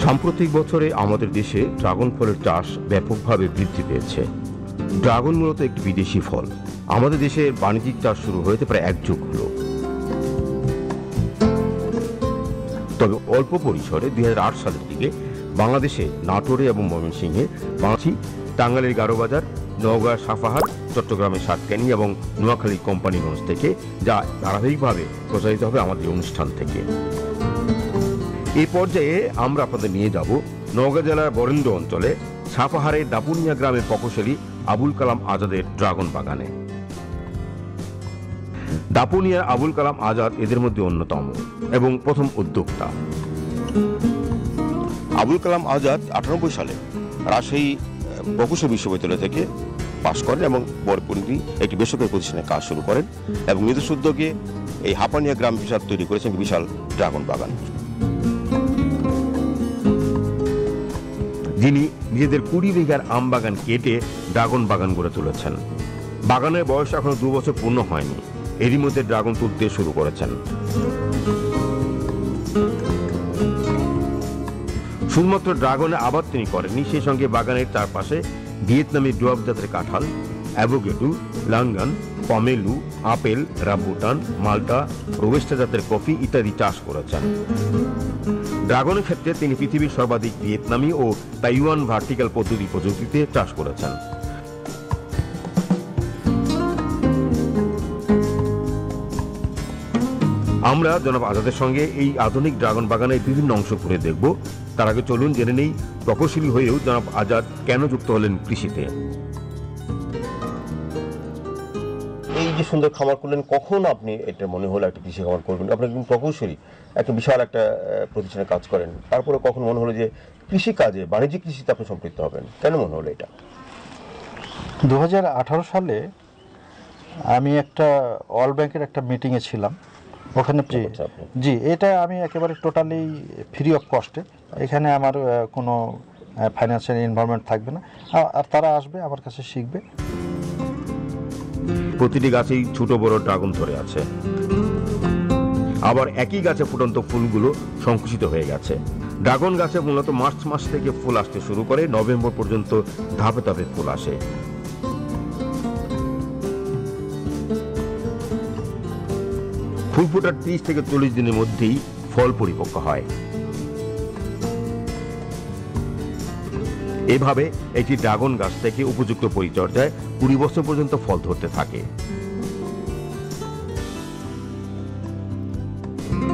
সাম্প্রতিক বছরে আমাদের দেশে ড্রাগন ফলের চাষ ব্যাপকভাবে বৃদ্ধি পেয়েছে। ড্রাগন মূলত একটি বিদেশি ফল। আমাদের দেশে বাণিজ্যিক চাষ শুরু হয়েছে প্রায় 1 যুগ হলো। তবে অল্প পরিসরে 2008 সালের দিকে বাংলাদেশে নাটোরে এবং ময়মনসিংহে, বাঁশি, টাঙ্গাইলের গারোবাজার, নওগাঁ সাফাহার, চট্টগ্রামের সাতকানি এবং নোয়াখালীর কোম্পানিগঞ্জ থেকে, যা ধারাবাহিকভাবে প্রচারিত হবে আমাদের অনুষ্ঠান থেকে। এই পর্যায়ে আমরা আপনাদের নিয়ে যাব নওগাঁ জেলার বরেন্দ্র অঞ্চলে সাপাহারের দাপুনিয়া গ্রামের প্রকৌশলী আবুল কালাম আজাদের ড্রাগন বাগানে। দাপুনিয়ার আবুল কালাম আজাদ এদের মধ্যে অন্যতম এবং প্রথম উদ্যোক্তা। আবুল কালাম আজাদ 98 সালে রাজশাহী প্রকৌশল বিশ্ববিদ্যালয় থেকে পাশ করেন এবং পরপরই একটি বেসরকারি প্রতিষ্ঠানে কাজ শুরু করেন এবং নিজস্ব উদ্যোগে এই হাপানিয়া গ্রাম বিশাল তৈরি করেছেন বিশাল ড্রাগন বাগান। যিনি নিজেদের 20 বিঘার আম বাগান কেটে ড্রাগন বাগান গড়ে তুলেছেন। বাগানের বয়স এখনো 2 বছর পূর্ণ হয়নি, এরই মধ্যে ড্রাগন তুলতে শুরু করেছেন। শুধুমাত্র ড্রাগনের আবাদ তিনি করেননি, সেই সঙ্গে বাগানের চারপাশে ভিয়েতনামি ডুয়াব জাতের কাঁঠাল, অ্যাভোকেডো, লাঙ্গান, পমেলু, আপেল, রামবুটান, মাল্টা, রোবেস্টা জাতের কফি ইত্যাদি চাষ করেছেন। ড্রাগনের ক্ষেত্রে তিনি পৃথিবীর সর্বাধিক ভিয়েতনামি ও তাইওয়ান ভার্টিক্যাল পদ্ধতি প্রযুক্তিতে চাষ করেছেন। আমরা জনাব আজাদের সঙ্গে এই আধুনিক ড্রাগন বাগানের বিভিন্ন অংশ ঘুরে দেখব। তার আগে চলুন জেনে নেই প্রকৌশলী হয়েও জনাব আজাদ কেন যুক্ত হলেন কৃষিতে। এই যে সুন্দর খামার করলেন, কখন আপনি এটা মনে হলো একটা কৃষি খামার করবেন? আপনি একজন প্রকৌশলী, একটা বিশাল একটা প্রতিষ্ঠানে কাজ করেন, তারপরে কখন মনে হলো যে কৃষি কাজে, বাণিজ্যিক কৃষিতে আপনি সম্পৃক্ত হবেন? কেন মনে হলো এটা? 2018 সালে আমি একটা ওয়ার্ল্ড ব্যাংকের একটা মিটিংয়ে ছিলাম। ওখানে জি, এটা আমি একেবারে টোটালি ফ্রি অফ কস্টে, এখানে আমার কোনো ফাইন্যান্সিয়াল ইনভলভমেন্ট থাকবে না, আর তারা আসবে আমার কাছে শিখবে। প্রতিটি গাছেই ছোট বড় ড্রাগন ধরে আছে, আবার একই গাছে ফুটন্ত ফুলগুলো সংকুচিত হয়ে গেছে। ড্রাগন গাছে মূলত মার্চ মাস থেকে ফুল আসতে শুরু করে, নভেম্বর পর্যন্ত ধাপে ধাপে ফুল আসে। ফুল ফোটার 30 থেকে 40 দিনের মধ্যেই ফল পরিপক্ক হয়। এভাবে একটি ড্রাগন গাছ থেকে উপযুক্ত পরিচর্যায় 20 বছর পর্যন্ত ফল ধরতে থাকে।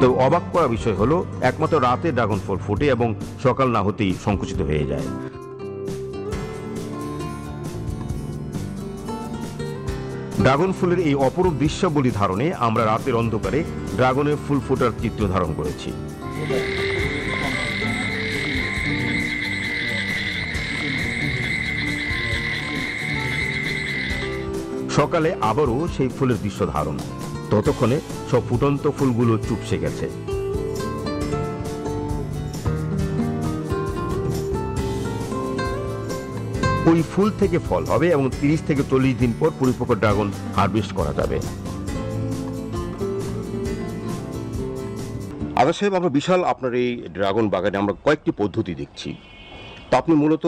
তো অবাক করা বিষয় হলো, একমাত্র রাতে ড্রাগন ফল ফোটে এবং সকাল না হতেই সংকুচিত হয়ে যায়। ড্রাগন ফুলের এই অপরূপ দৃশ্যাবলী ধারণে আমরা রাতের অন্ধকারে ড্রাগনের ফুল ফোটার চিত্র ধারণ করেছি। সকালে আবারও সেই ফুলের দৃশ্য ধারণ, ততক্ষণে সব ফুটন্ত ফুলগুলো চুপসে গেছে। ওই ফুল থেকে ফল হবে এবং 30 থেকে 40 দিন পর পরিপক্ক ড্রাগন হারভেস্ট করা যাবে। আজাদ সাহেব, আমরা বিশাল আপনার এই ড্রাগন বাগানে আমরা কয়েকটি পদ্ধতি দেখছি, তো আপনি মূলত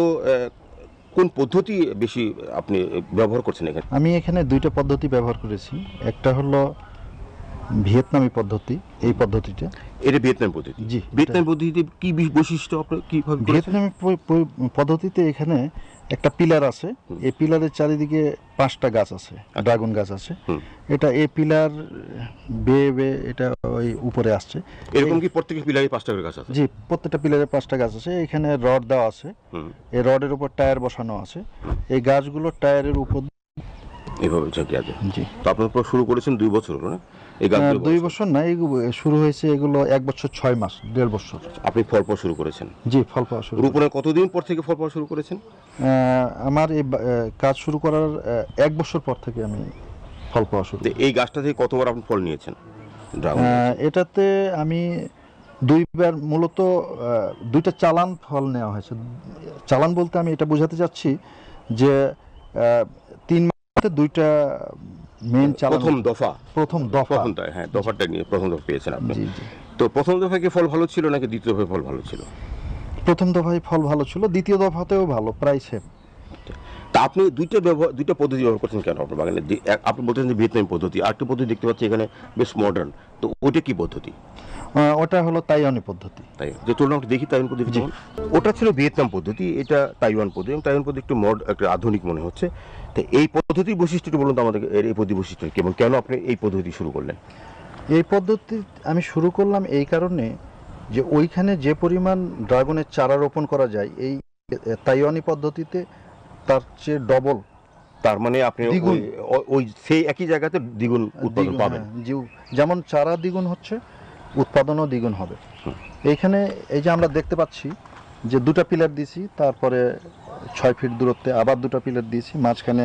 কোন পদ্ধতি বেশি আপনি ব্যবহার করছেন এখানে? আমি এখানে 2টা পদ্ধতি ব্যবহার করেছি। একটা হলো ভিয়েতনামি পদ্ধতি, এই পদ্ধতিটা। এটা ভিয়েতনাম পদ্ধতি? জি। ভিয়েতনাম পদ্ধতিতে কি বৈশিষ্ট্য আপনার কিভাবে? ভিয়েতনামি পদ্ধতিতে এখানে একটা পিলার আছে, এই পিলারের চারিদিকে 5টা গাছ আছে, ড্রাগন গাছ আছে। এটা এই পিলার বেয়ে বেয়ে এটা ওই উপরে আসছে। এরকম কি প্রত্যেকটা পিলারে 5টা করে গাছ আছে? জি, প্রত্যেকটা পিলারে 5টা গাছ আছে। এখানে রড দেওয়া আছে, এই রডের উপর টায়ার বসানো আছে। এই গাছগুলো টায়ারের উপর এইভাবে ঝাঁকিয়ে আছে। জি। তো আপনার শুরু করেছেন 2 বছর হলো না? এই গাছগুলো 2 বছর না, শুরু হয়েছে এগুলো 1 বছর 6 মাস, 1.5 বছর। আপনি ফল পাওয়া শুরু করেছেন? জি, ফল পাওয়া শুরু। রোপণের কতদিন পর থেকে ফল পাওয়া শুরু করেছেন? আমার এই কাজ শুরু করার 1 বছর পর থেকে আমি ফল পাওয়া শুরু। এই গাছটা থেকে কতবার আপনি ফল নিয়েছেন? এটাতে আমি 2বার, মূলত 2টা চালান ফল নেওয়া হয়েছে। চালান বলতে আমি এটা বোঝাতে চাচ্ছি যে 3 মাসে 2টা মেইন চালান। প্রথম দফা, হ্যাঁ, দফাটা নিয়ে প্রথম দফা পেয়েছেন আপনি। জি জি। তো প্রথম দফায় কি ফল ভালো ছিল নাকি দ্বিতীয় দফায় ফল ভালো ছিল? প্রথম দফায় ফল ভালো ছিল, দ্বিতীয় দফাতেও ভালো, প্রায় সেম। তা আপনি দুইটা পদ্ধতি ব্যবহার করছেন কেন আপনার বাগানে? আপনি বলছেন যে ভিয়েতনামি পদ্ধতি, আরেকটা পদ্ধতি দেখতে পাচ্ছি এখানে বেশ মডার্ন, তো ওইটা কি পদ্ধতি? ওটা হলো তাইওয়ানি পদ্ধতি। তাই যে চলুন আমরা দেখি তাইওয়ান পদ্ধতি কেমন। ওটা ছিল ভিয়েতনাম পদ্ধতি, এটা তাইওয়ান পদ্ধতি, এবং তাইওয়ান পদ্ধতি একটু একটা আধুনিক মনে হচ্ছে। তো এই পদ্ধতির বৈশিষ্ট্য একটু বলুন তো আমাদের, এই পদ্ধতি বৈশিষ্ট্য কেমন, কেন আপনি এই পদ্ধতি শুরু করলেন? এই পদ্ধতি আমি শুরু করলাম এই কারণে যে ওইখানে যে পরিমাণ ড্রাগনের চারা রোপণ করা যায়, এই তাইওয়ানি পদ্ধতিতে তার চেয়ে ডবল। তার মানে আপনি দ্বিগুণ। ওই সেই একই জায়গাতে দ্বিগুণ উৎপাদন পাবেন। যেমন চারা দ্বিগুণ হচ্ছে, উৎপাদনও দ্বিগুণ হবে। এইখানে এই যে আমরা দেখতে পাচ্ছি যে দুটা পিলার দিয়েছি, তারপরে 6 ফিট দূরত্বে আবার দুটা পিলার দিয়েছি, মাঝখানে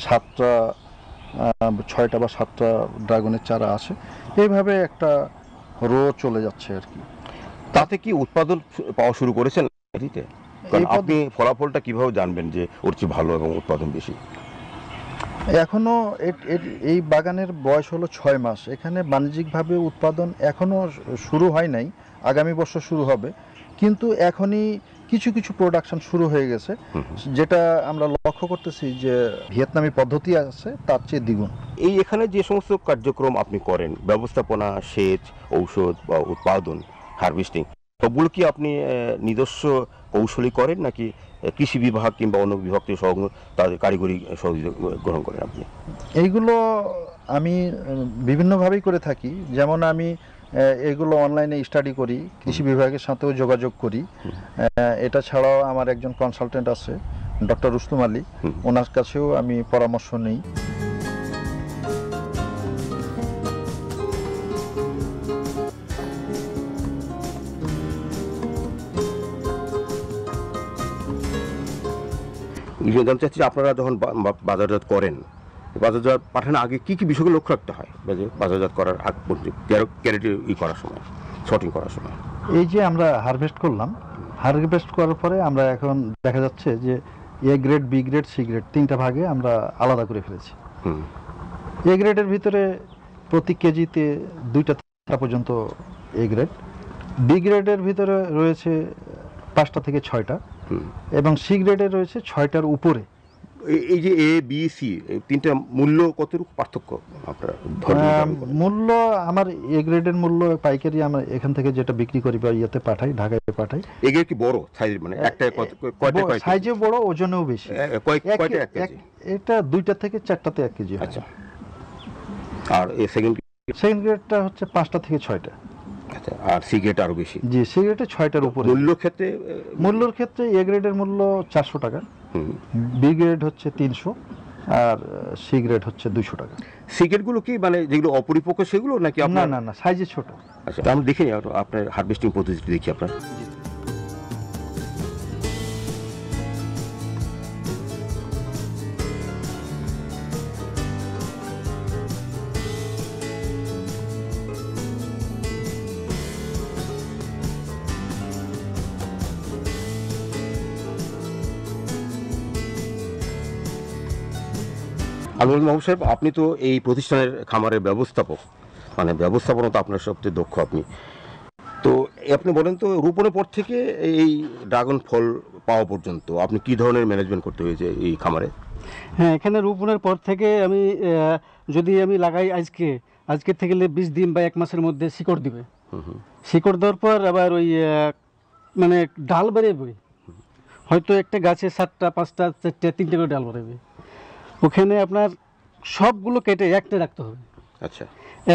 6টা বা 7টা ড্রাগনের চারা আছে। এইভাবে একটা রো চলে যাচ্ছে আর কি। তাতে কি উৎপাদন পাওয়া শুরু করেছেন এটিতে? কারণ আপনি ফলাফলটা কিভাবে জানবেন যে ওর চেয়ে ভালো এবং উৎপাদন বেশি? এখনো এই বাগানের বয়স হলো 6 মাস। এখানে বাণিজ্যিকভাবে উৎপাদন এখনো শুরু হয় নাই, আগামী বছর শুরু হবে, কিন্তু এখনই কিছু কিছু প্রোডাকশন শুরু হয়ে গেছে, যেটা আমরা লক্ষ্য করতেছি যে ভিয়েতনামি পদ্ধতি আছে তার চেয়ে দ্বিগুণ। এই এখানে যে সমস্ত কার্যক্রম আপনি করেন, ব্যবস্থাপনা, সেচ, ঔষধ বা উৎপাদন, হারভেস্টিং, সবগুলো কি আপনি নিজস্ব কৌশলী করেন, নাকি কৃষি বিভাগ কিংবা অন্য বিভাগ থেকে তাদের কারিগরি সহযোগিতা গ্রহণ করেন আপনি? এইগুলো আমি বিভিন্নভাবেই করে থাকি। যেমন আমি এগুলো অনলাইনে স্টাডি করি, কৃষি বিভাগের সাথেও যোগাযোগ করি। এটা ছাড়াও আমার একজন কনসালটেন্ট আছে, ডক্টর রুস্তম আলী, ওনার কাছেও আমি পরামর্শ নিই। জানতে চাচ্ছি যে আপনারা যখন বাজারজাত করেন, বাজারজাত পাঠানোর আগে কি কি বিষয়গুলো লক্ষ্য রাখতে হয় বাজারজাত করার আগ পর্যন্ত, ক্যারেটে করার সময়, শর্টিং করার সময়? এই যে আমরা হারভেস্ট করলাম, হারভেস্ট করার পরে আমরা এখন দেখা যাচ্ছে যে A grade, B grade, C grade 3টা ভাগে আমরা আলাদা করে ফেলেছি। এ গ্রেডের ভিতরে প্রতি কেজিতে 2টা পর্যন্ত এ গ্রেড, বি গ্রেডের ভিতরে রয়েছে 5টা থেকে 6টা, এবং সি গ্রেডে রয়েছে 6টার উপরে। এই যে এ, বি, সি, তিনটা মূল্য কতটুকু পার্থক্য আপনারা? মূল্য আমার এ গ্রেডের মূল্য পাইকারি আমরা এখান থেকে যেটা বিক্রি করি বা ইয়েতে পাঠাই, ঢাকায় পাঠাই। এ গ্রেড কি বড় সাইজ, মানে একটা কয়টা সাইজে বড়, ওজনেও বেশি। কয়টা 1 কেজি? এটা 2টা থেকে 4টাতে 1 কেজি। আচ্ছা। আর এই সেকেন্ড গ্রেডটা হচ্ছে 5টা থেকে 6টা। আচ্ছা। আর সি গ্রেড আরো বেশি? জি, সি গ্রেডে 6টার উপরে। মূল্যর ক্ষেত্রে এ গ্রেডের মূল্য 400 টাকা, বি গ্রেড হচ্ছে 300, আর সি গ্রেড হচ্ছে 200 টাকা। সি গ্রেডগুলো কি মানে যেগুলো অপরিপক্ক সেগুলো, নাকি আপনার? না, সাইজে ছোট। আচ্ছা, আমরা দেখি আপনার হারভেস্টিং পদ্ধতিটি দেখি আপনার। আলমুল মাহবুব সাহেব, আপনি তো এই প্রতিষ্ঠানের খামারের ব্যবস্থাপক, মানে ব্যবস্থাপনা তো আপনার সবচেয়ে দক্ষ আপনি। তো আপনি বলেন তো, রোপণের পর থেকে এই ড্রাগন ফল পাওয়া পর্যন্ত আপনি কি ধরনের ম্যানেজমেন্ট করতে হয়েছে এই খামারে? হ্যাঁ, এখানে রোপণের পর থেকে আমি যদি আমি লাগাই আজকে থেকে 20 দিন বা 1 মাসের মধ্যে শিকড় দিবে। শিকড় দেওয়ার পর আবার ওই মানে ডাল বেরোবে, হয়তো একটা গাছে 7টা, 5টা, 4টে, 3টে করে ডাল বেরোবে। ওখানে আপনার সবগুলো কেটে একটা রাখতে হবে। আচ্ছা।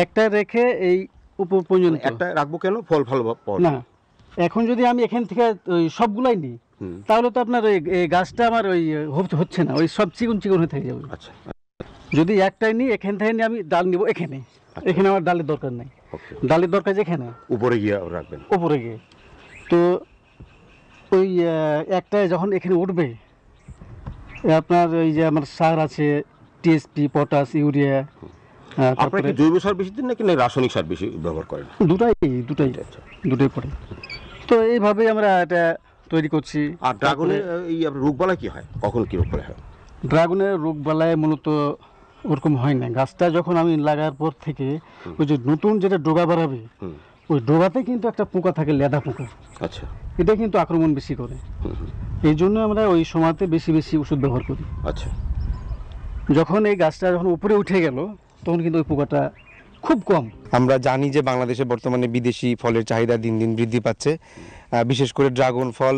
একটা রেখে এই উপর পর্যন্ত একটা রাখবো কেন? ফল ভালো পাওয়া না। এখন যদি আমি এখান থেকে ওই সবগুলাই নিই, তাহলে তো আপনার এই গাছটা আমার ওই হচ্ছে না, ওই সব চিকন হয়ে থেকে যাবে। আচ্ছা। যদি একটাই নিই, এখান থেকে নিয়ে আমি ডাল নিব এখানে, এখানে আমার ডালের দরকার নেই। ডালের দরকার যেখানে উপরে গিয়ে রাখবেন, উপরে গিয়ে। তো ওই একটাই যখন এখানে উঠবে, আপনার ওই যে আমার সার আছে, টিএসপি, পটাশ, ইউরিয়া। আপনারা কি জৈব সার বেশি দিন নাকি রাসায়নিক সার বেশি ব্যবহার করেন? দুটাই পড়ে। তো এইভাবে আমরা এটা তৈরি করছি। আর ড্রাগনের এই রোগবালাই কি হয়, কখন কি রোগ হয়? ড্রাগনের রোগবালাই মূলত ওরকম হয় না। গাছটা যখন আমি লাগার পর থেকে ওই যে নতুন যেটা ডোগা বাড়াবে, ওই ডোগাতে কিন্তু একটা পোকা থাকে, লেদা পোকা। আচ্ছা। এটা কিন্তু আক্রমণ বেশি করে। এই জন্য আমরা ওই সময়তে বেশি বেশি ওষুধ ব্যবহার করি। আচ্ছা, যখন এই গাছটা যখন উপরে উঠে গেল তখন কিন্তু ওই পোকাটা খুব কম। আমরা জানি যে বাংলাদেশে বর্তমানে বিদেশি ফলের চাহিদা দিন দিন বৃদ্ধি পাচ্ছে, বিশেষ করে ড্রাগন ফল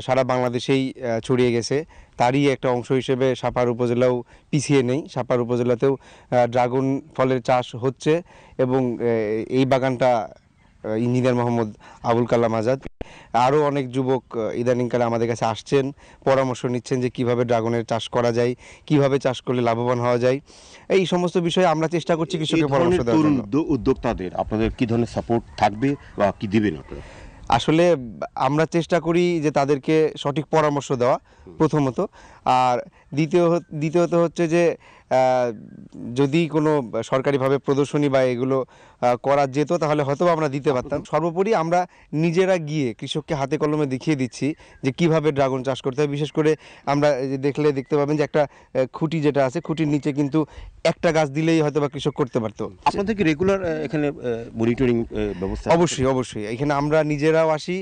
সারা বাংলাদেশেই ছড়িয়ে গেছে। তারই একটা অংশ হিসেবে সাপাহার উপজেলাও পিছিয়ে নেই। সাপাহার উপজেলাতেও ড্রাগন ফলের চাষ হচ্ছে এবং এই বাগানটা ইঞ্জিনিয়ার মোহাম্মদ আবুল কালাম আজাদ, আরও অনেক যুবক ইদানিংকালে আমাদের কাছে আসছেন, পরামর্শ নিচ্ছেন যে কিভাবে ড্রাগনের চাষ করা যায়, কিভাবে চাষ করলে লাভবান হওয়া যায়। এই সমস্ত বিষয়ে আমরা চেষ্টা করছি কৃষকের পরামর্শ দেওয়ার জন্য। উদ্যোক্তাদের আপনাদের কি ধরনের সাপোর্ট থাকবে বা কি দিবেন আপনারা? আসলে আমরা চেষ্টা করি যে তাদেরকে সঠিক পরামর্শ দেওয়া প্রথমত, আর দ্বিতীয়ত হচ্ছে যে যদি কোনো সরকারিভাবে প্রদর্শনী বা এগুলো করা যেত তাহলে হয়তো আমরা দিতে পারতাম। সর্বোপরি আমরা নিজেরা গিয়ে কৃষককে হাতে কলমে দেখিয়ে দিচ্ছি যে কিভাবে ড্রাগন চাষ করতে হয়। বিশেষ করে আমরা দেখতে পাবেন যে একটা খুঁটি যেটা আছে, খুঁটির নিচে কিন্তু একটা গাছ দিলেই হয়তো বা কৃষক করতে পারতো। আপনাদের কি রেগুলার এখানে মনিটরিং ব্যবস্থা? অবশ্যই এখানে আমরা নিজেরাও আসি,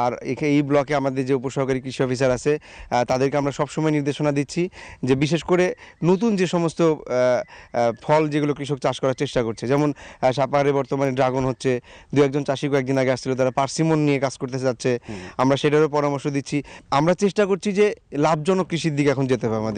আর এই ব্লকে আমাদের যে উপসহকারী কৃষি অফিসার আছে তাদেরকে আমরা সবসময় নির্দেশনা দিচ্ছি যে বিশেষ করে নতুন যে সমস্ত ফল যেগুলো কৃষক চাষ করার চেষ্টা করছে, যেমন সাপাহারে বর্তমানে ড্রাগন হচ্ছে, দু একজন চাষি কয়েকদিন আগে আসছিল তারা পার্সিমন নিয়ে কাজ করতে যাচ্ছে, আমরা সেটারও পরামর্শ দিচ্ছি। আমরা চেষ্টা করছি যে লাভজনক কৃষির দিকে এখন যেতে হবে আমাদের।